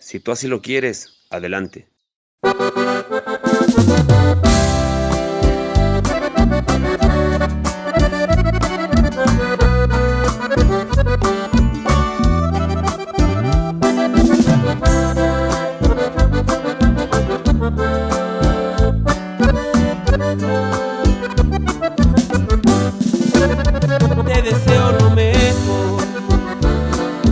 Si tú así lo quieres, adelante. Te deseo lo mejor,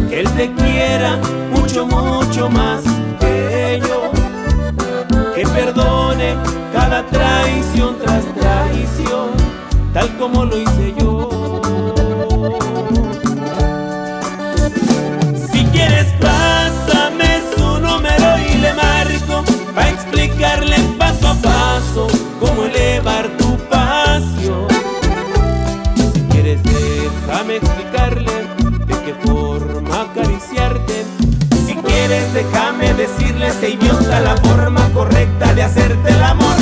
que él te quiera mucho, mucho más que yo, que perdone cada traición tras traición, tal como lo hice yo. Si quieres pásame su número y le marco para explicarle paso a paso cómo elevar tu pasión. Si quieres déjame explicarle de qué forma acariciarte. Si quieres déjame decirle ese idiota la forma correcta de hacerte el amor.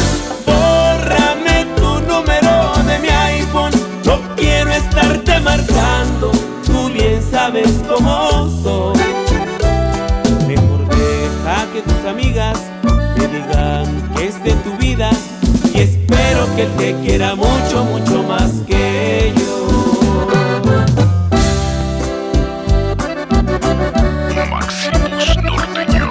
Bórrame tu número de mi iPhone, no quiero estarte marcando, tú bien sabes cómo soy. Mejor deja que tus amigas me digan que es de tu vida, y espero que él te quiera mucho, mucho más que yo. Maximus Norteño.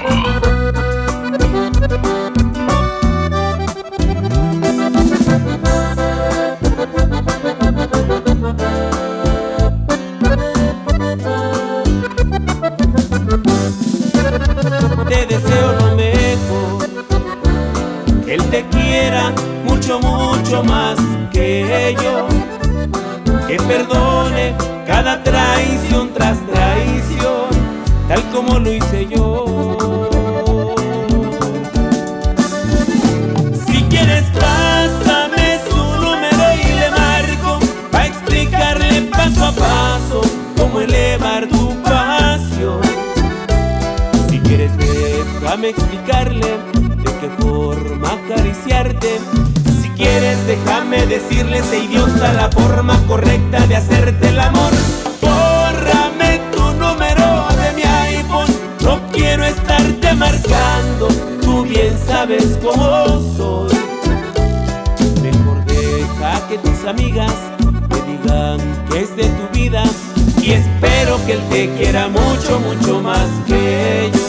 Te deseo lo mejor, que él te quiera mucho, mucho más que yo, que perdone cada traición tras traición, tal como lo hice yo. Si quieres pásame su número y le marco para explicarle paso a paso cómo elevar tu pasión. Si quieres déjame explicarle de qué forma acariciarte. Si quieres déjame decirle ese idiota la forma correcta de hacerte el amor. Bórrame tu número de mi iPhone, no quiero estarte marcando, tú bien sabes cómo soy. Mejor deja que tus amigas me digan que es de tu vida, y espero que él te quiera mucho, mucho más que yo.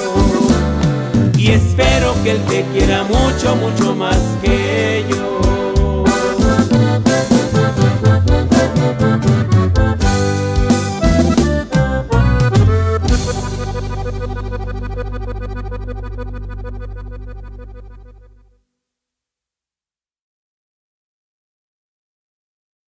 Y espero que él te quiera mucho, mucho más que yo.